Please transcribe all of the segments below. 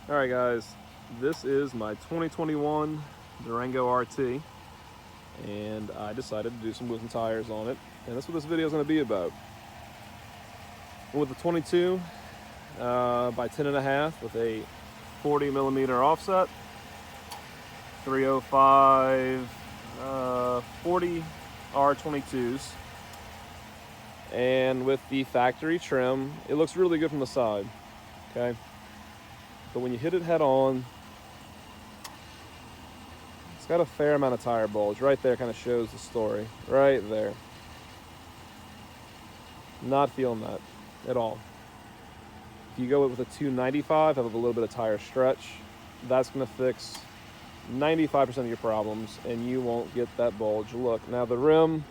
All right, guys, this is my 2021 Durango RT, and I decided to do some wheels and tires on it, and that's what this video is going to be about. With a 22 by 10.5 with a 40mm offset, 305 40 R22s, and with the factory trim, it looks really good from the side, okay? But when you hit it head on, it's got a fair amount of tire bulge. Right there kind of shows the story. Right there. Not feeling that at all. If you go with a 295, have a little bit of tire stretch, that's going to fix 95% of your problems, and you won't get that bulge look. Now the rim,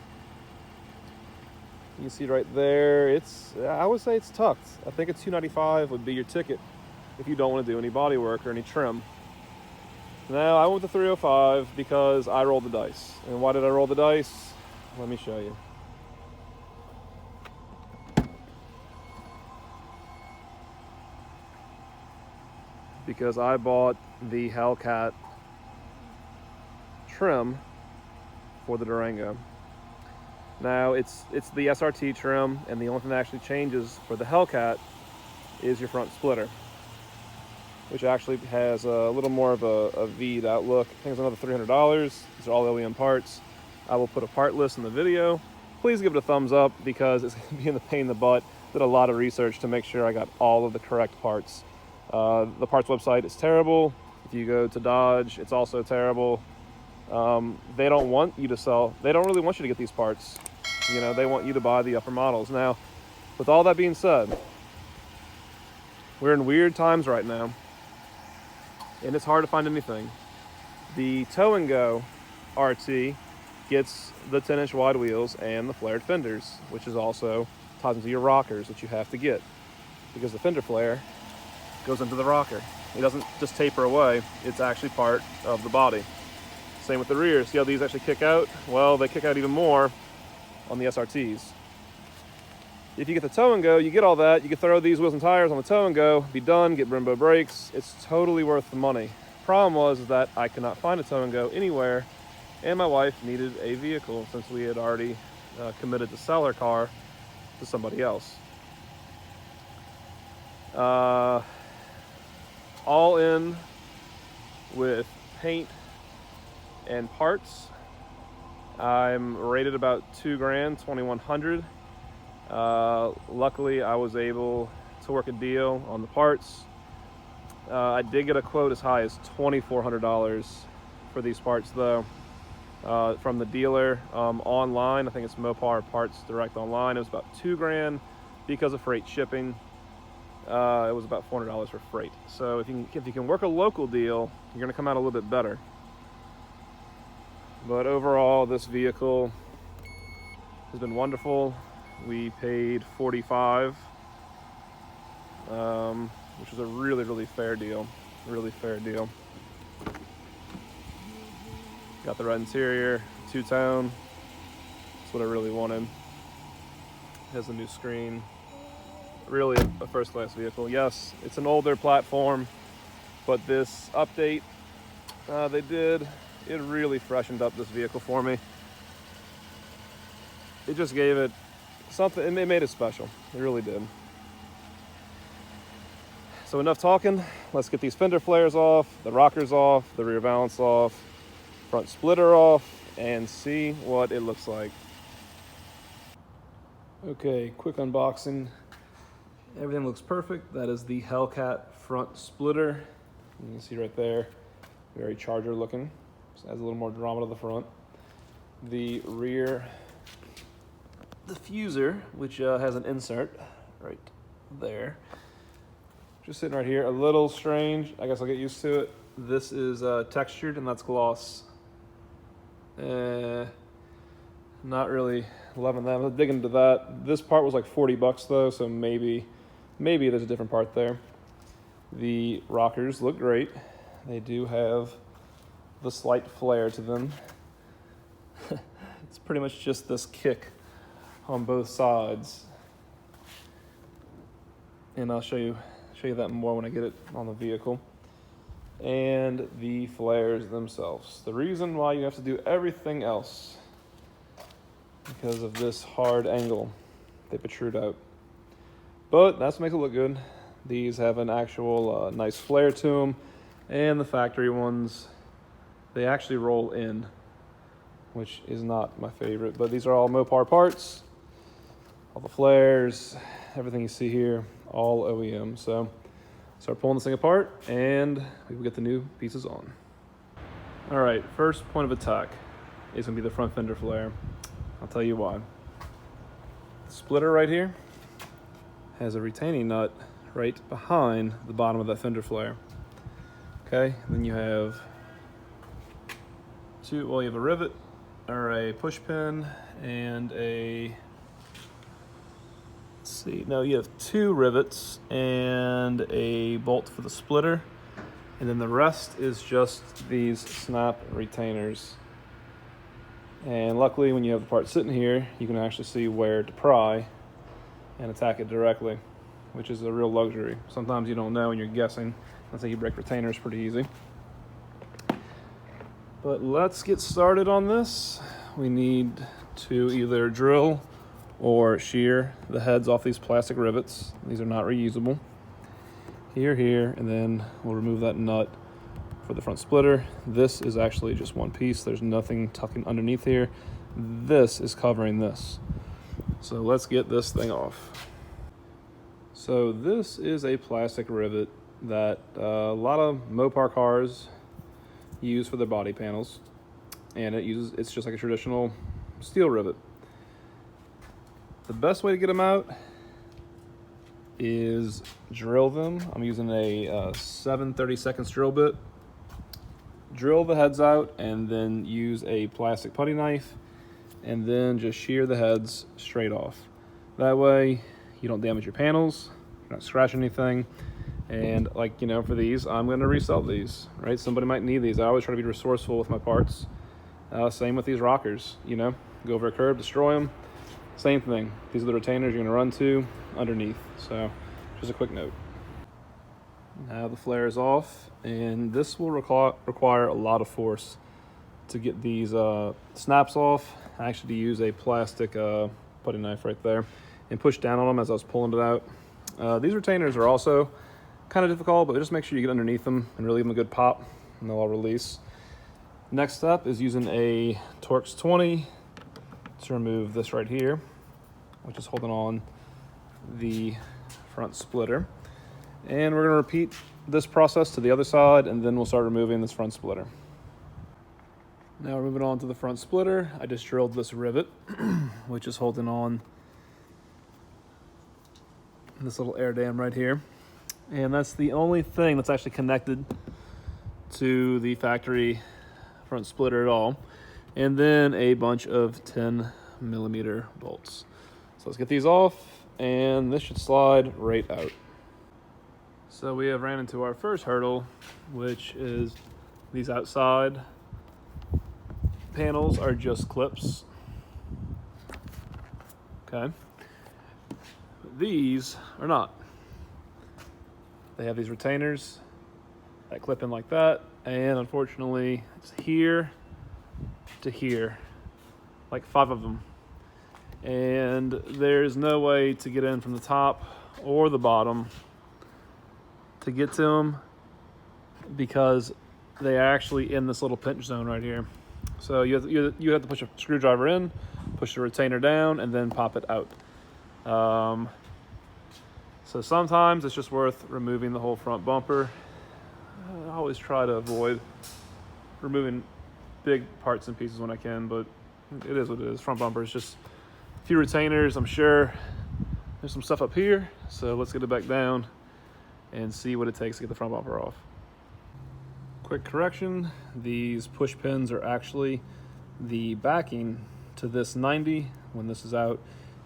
you can see right there, I would say it's tucked. I think a 295 would be your ticket if you don't want to do any body work or any trim. Now I went with the 305 because I rolled the dice. And why did I roll the dice? Let me show you. Because I bought the Hellcat trim for the Durango. Now it's the SRT trim, and the only thing that actually changes for the Hellcat is your front splitter, which actually has a little more of a V'd out look. I think it's another $300. These are all OEM parts. I will put a part list in the video. Please give it a thumbs up because it's going to be in the pain in the butt. Did a lot of research to make sure I got all of the correct parts. The parts website is terrible. If you go to Dodge, it's also terrible. They don't want you to sell. They don't really want you to get these parts. You know, they want you to buy the upper models. Now, with all that being said, we're in weird times right now, and it's hard to find anything. The Tow and Go RT gets the 10-inch wide wheels and the flared fenders, which is also ties into your rockers that you have to get, because the fender flare goes into the rocker. It doesn't just taper away, it's actually part of the body. Same with the rear. See how these actually kick out? Well, they kick out even more on the SRTs. If you get the Tow and Go, you get all that. You can throw these wheels and tires on the Tow and Go, be done, get Brembo brakes. It's totally worth the money. Problem was that I could not find a Tow and Go anywhere, and my wife needed a vehicle since we had already committed to sell our car to somebody else. All in with paint and parts, I'm rated about $2 grand, 2,100. Luckily, I was able to work a deal on the parts. I did get a quote as high as $2,400 for these parts, though, from the dealer online. I think it's Mopar Parts Direct online. It was about $2 grand because of freight shipping. It was about $400 for freight. So if you can work a local deal, you're going to come out a little bit better. But overall, this vehicle has been wonderful. We paid $45, which was a really, really fair deal. Really fair deal. Got the red interior, two-tone. That's what I really wanted. It has a new screen. Really a first-class vehicle. Yes, it's an older platform, but this update they did, it really freshened up this vehicle for me. It just gave it something, and it made it special. It really did. So enough talking. Let's get these fender flares off, the rockers off, the rear valance off, front splitter off, and see what it looks like. Okay, quick unboxing. Everything looks perfect. That is the Hellcat front splitter. You can see right there, very Charger looking. Just adds a little more drama to the front. The rear diffuser, which has an insert right there. Just sitting right here, a little strange. I guess I'll get used to it. This is textured, and that's gloss. Not really loving that. I'm digging into that. This part was like $40 though, so maybe there's a different part there. The rockers look great. They do have the slight flare to them. It's pretty much just this kick on both sides. And I'll show you that more when I get it on the vehicle. and the flares themselves. The reason why you have to do everything else, because of this hard angle they protrude out. But that's what makes it look good. These have an actual nice flare to them, and the factory ones, they actually roll in, which is not my favorite. But these are all Mopar parts, all the flares, everything you see here, all OEM. So start pulling this thing apart, and we will get the new pieces on. All right, first point of attack is gonna be the front fender flare. I'll tell you why. The splitter right here has a retaining nut right behind the bottom of that fender flare. Okay, then you have you have a rivet or a push pin and you have 2 rivets and a bolt for the splitter, and then the rest is just these snap retainers. And luckily, when you have the part sitting here, you can actually see where to pry and attack it directly, which is a real luxury. Sometimes you don't know and you're guessing. That's how you break retainers pretty easy. But let's get started on this. We need to either drill or shear the heads off these plastic rivets. These are not reusable. Here, and then we'll remove that nut for the front splitter. This is actually just one piece. There's nothing tucking underneath here. This is covering this. So let's get this thing off. So this is a plastic rivet that a lot of Mopar cars use for their body panels, and it's just like a traditional steel rivet. The best way to get them out is drill them. I'm using a 7/32 drill bit. Drill the heads out and then use a plastic putty knife and then just shear the heads straight off. That way you don't damage your panels, you're not scratching anything. And for these, I'm going to resell these, right? Somebody might need these. I always try to be resourceful with my parts. Same with these rockers, go over a curb, destroy them. Same thing. These are the retainers you're going to run to underneath. So just a quick note. Now the flare is off, and this will require a lot of force to get these snaps off. I actually use a plastic putty knife right there and push down on them as I was pulling it out. These retainers are also kind of difficult, but just make sure you get underneath them and really give them a good pop, and they'll all release. Next step is using a Torx 20 to remove this right here, which is holding on the front splitter. And we're going to repeat this process to the other side, and then we'll start removing this front splitter. Now we're moving on to the front splitter. I just drilled this rivet, which is holding on this little air dam right here. And that's the only thing that's actually connected to the factory front splitter at all. And then a bunch of 10mm bolts. So let's get these off, and this should slide right out. So we have ran into our first hurdle, which is these outside panels are just clips. Okay. These are not. They have these retainers that clip in like that, and unfortunately it's here to here, like 5 of them. And there's no way to get in from the top or the bottom to get to them, because they are actually in this little pinch zone right here. So you have to push a screwdriver in, push the retainer down, and then pop it out. So sometimes it's just worth removing the whole front bumper. I always try to avoid removing big parts and pieces when I can, but it is what it is. Front bumper is just a few retainers. I'm sure there's some stuff up here, so let's get it back down and see what it takes to get the front bumper off. Quick correction, these push pins are actually the backing to this 90. When this is out,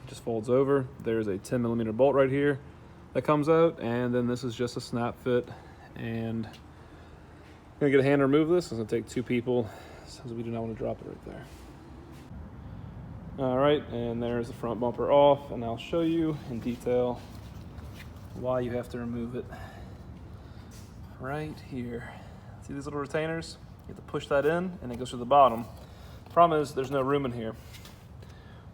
it just folds over. There's a 10mm bolt right here that comes out, and then this is just a snap fit. And I'm gonna get a hand to remove this. It's gonna take 2 people, so we do not want to drop it right there. All right, and there's the front bumper off, and I'll show you in detail why you have to remove it right here. See these little retainers? You have to push that in and it goes to the bottom. The problem is there's no room in here.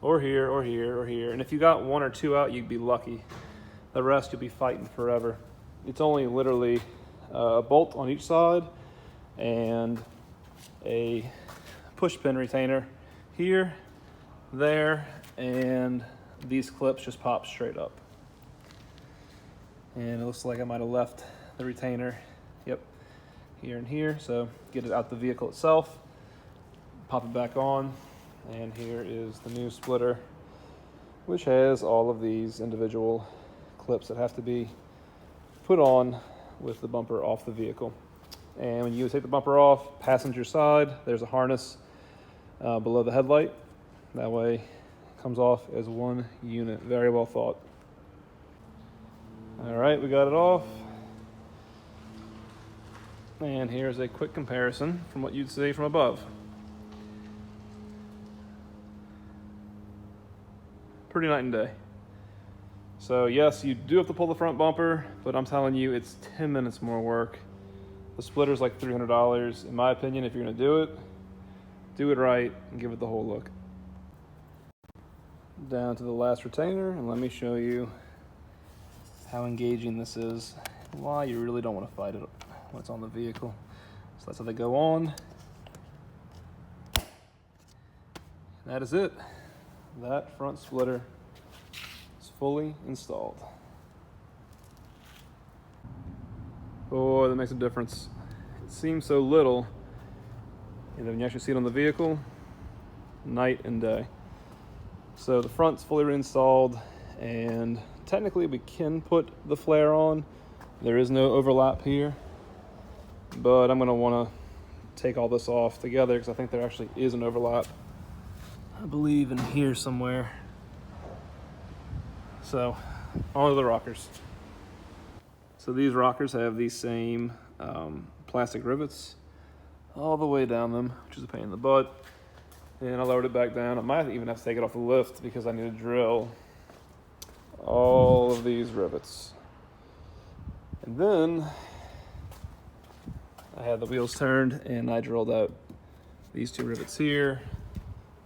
Or here, or here, or here. And if you got one or two out, you'd be lucky. The rest you'll be fighting forever. It's only literally a bolt on each side and a push pin retainer here, there, and these clips just pop straight up. And it looks like I might have left the retainer, yep, here and here. So get it out the vehicle itself, pop it back on, and here is the new splitter, which has all of these individual clips that have to be put on with the bumper off the vehicle. And when you take the bumper off, passenger side, there's a harness below the headlight. That way it comes off as one unit. Very well thought. All right, we got it off. And here's a quick comparison from what you'd see from above. Pretty night and day. So yes, you do have to pull the front bumper, but I'm telling you, it's 10 minutes more work. The splitter's like $300. In my opinion, if you're gonna do it right and give it the whole look. Down to the last retainer, and let me show you how engaging this is, why you really don't want to fight it when it's on the vehicle. So that's how they go on. That is it. That front splitter is fully installed. Boy, that makes a difference. It seems so little, and then when you actually see it on the vehicle, night and day. So the front's fully reinstalled, and technically we can put the flare on. There is no overlap here, but I'm going to want to take all this off together because I think there actually is an overlap. I believe in here somewhere. So, on to the rockers. So these rockers have these same plastic rivets all the way down them, which is a pain in the butt. And I lowered it back down. I might even have to take it off the lift because I need to drill all of these rivets. And then I had the wheels turned and I drilled out these two rivets here.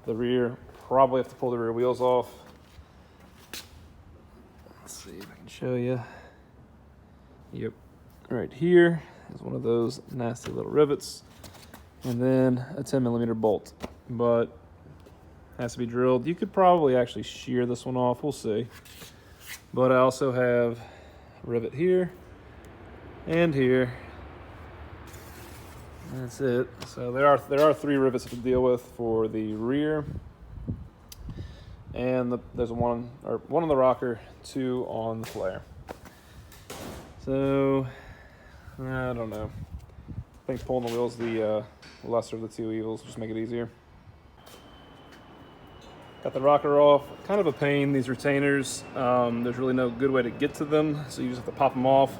The rear, probably have to pull the rear wheels off. Let's see if I can show you. Yep, right here is one of those nasty little rivets. And then a 10mm bolt, but has to be drilled. You could probably actually shear this one off, we'll see. But I also have a rivet here and here. That's it. So there are 3 rivets to deal with for the rear, and there's one on the rocker, 2 on the flare. So I don't know. I think pulling the wheels the lesser of the 2 evils, just make it easier. Got the rocker off. Kind of a pain, these retainers. There's really no good way to get to them, so you just have to pop them off.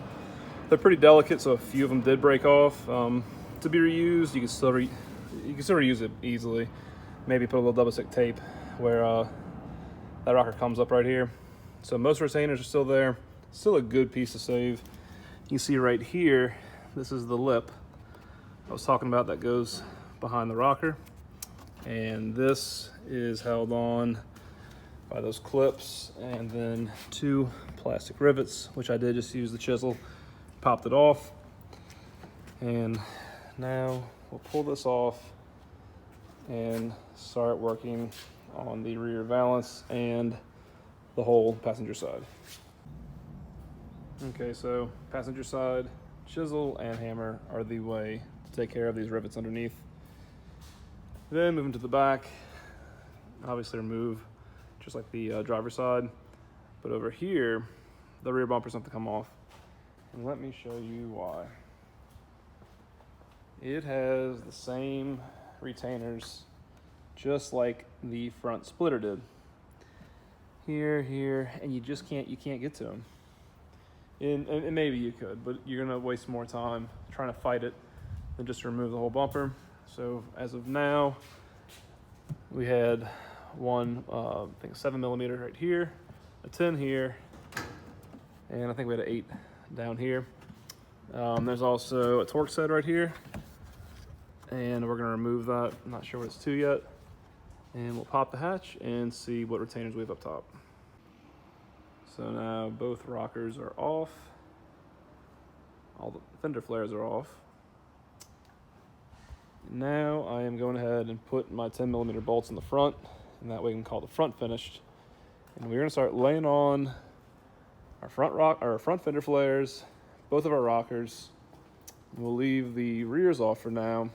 They're pretty delicate, so a few of them did break off. To be reused, you can still reuse it easily. Maybe put a little double stick tape where that rocker comes up right here. So most retainers are still there. Still a good piece to save. You can see right here, this is the lip I was talking about that goes behind the rocker. And this is held on by those clips and then 2 plastic rivets, which I did just use the chisel, popped it off. And now we'll pull this off and start working on the rear valance and the whole passenger side. Okay, so passenger side, chisel and hammer are the way to take care of these rivets underneath. Then moving to the back, obviously remove just like the driver's side, but over here, the rear bumpers have to come off. And let me show you why. It has the same retainers just like the front splitter did. Here, and you can't get to them. And maybe you could, but you're gonna waste more time trying to fight it than just remove the whole bumper. So as of now, we had one, I think 7mm right here, a 10 here, and I think we had an 8 down here. There's also a torque set right here. and we're gonna remove that. I'm not sure what it's to yet. And we'll pop the hatch and see what retainers we have up top. So now both rockers are off. All the Fender Flares are off. Now I am going ahead and put my 10mm bolts in the front, and that way we can call the front finished. And we're gonna start laying on our front Fender Flares, both of our rockers. We'll leave the rears off for now,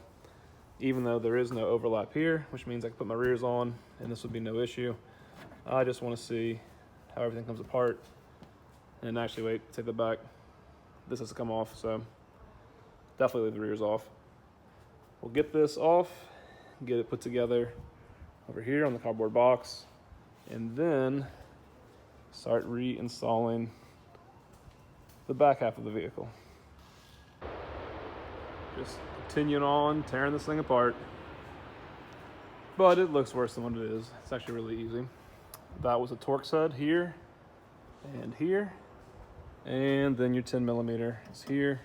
even though there is no overlap here, which means I can put my rears on and this would be no issue. I just want to see how everything comes apart. And actually, wait, take that back. This has to come off, so definitely leave the rears off. We'll get this off, get it put together over here on the cardboard box, and then start reinstalling the back half of the vehicle. Just continuing on, tearing this thing apart. But it looks worse than what it is. It's actually really easy. That was a Torx head here and here. And then your 10mm is here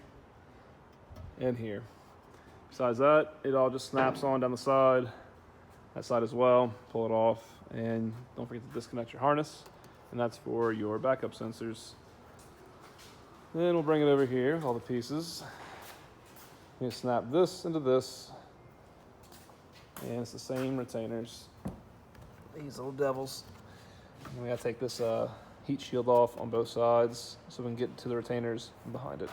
and here. Besides that, it all just snaps on down the side, that side as well. Pull it off, and don't forget to disconnect your harness. And that's for your backup sensors. Then we'll bring it over here with all the pieces. You snap this into this, and it's the same retainers. These little devils. And we gotta take this heat shield off on both sides so we can get to the retainers behind it.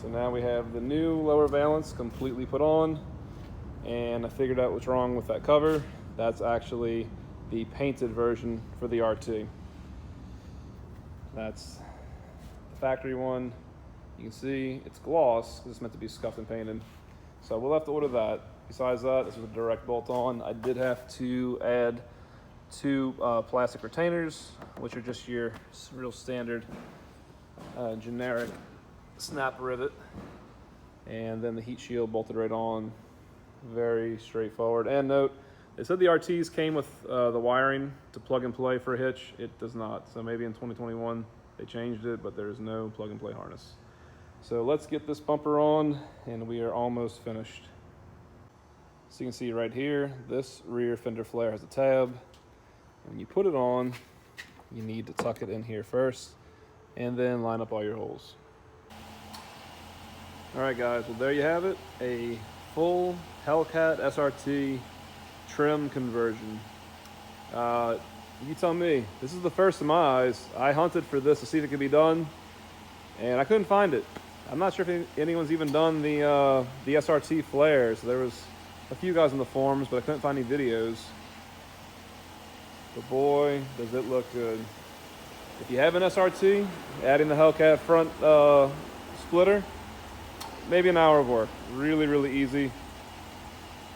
So now we have the new lower valance completely put on, and I figured out what's wrong with that cover. That's actually the painted version for the RT. That's the factory one. You can see it's gloss because it's meant to be scuffed and painted. So we'll have to order that. Besides that, this was a direct bolt on. I did have to add two plastic retainers, which are just your real standard generic snap rivet. And then the heat shield bolted right on. Very straightforward. And note, they said the RTs came with the wiring to plug and play for a hitch. It does not. So maybe in 2021 they changed it, but there is no plug and play harness. So let's get this bumper on, and we are almost finished. So you can see right here, this rear fender flare has a tab. When you put it on, you need to tuck it in here first, and then line up all your holes. All right, guys, well, there you have it. A full Hellcat SRT trim conversion. You tell me, this is the first of my eyes. I hunted for this to see if it could be done, and I couldn't find it. I'm not sure if anyone's even done the SRT Flares. There was a few guys in the forums, but I couldn't find any videos. But boy, does it look good. If you have an SRT, adding the Hellcat front splitter, maybe an hour of work. Really, really easy.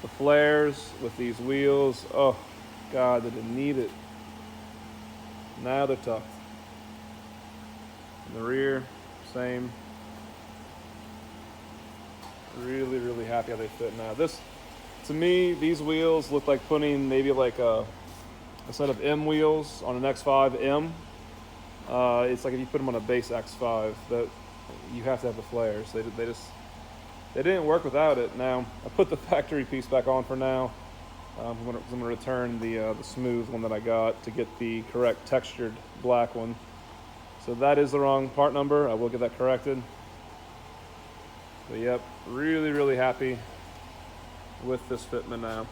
The flares with these wheels, oh God, they didn't need it. Now they're tucked. In the rear, same. Really, really happy how they fit now. This, to me, these wheels look like putting maybe like a set of M wheels on an X5 M. It's like if you put them on a base X5, that you have to have the flares. They didn't work without it. Now I put the factory piece back on for now. I'm gonna return the smooth one that I got to get the correct textured black one. So that is the wrong part number. I will get that corrected. But yep, really, really happy with this fitment now.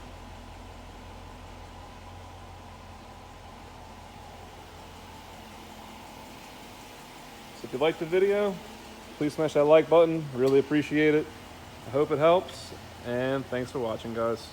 So if you liked the video, please smash that like button. Really appreciate it. I hope it helps, and thanks for watching, guys.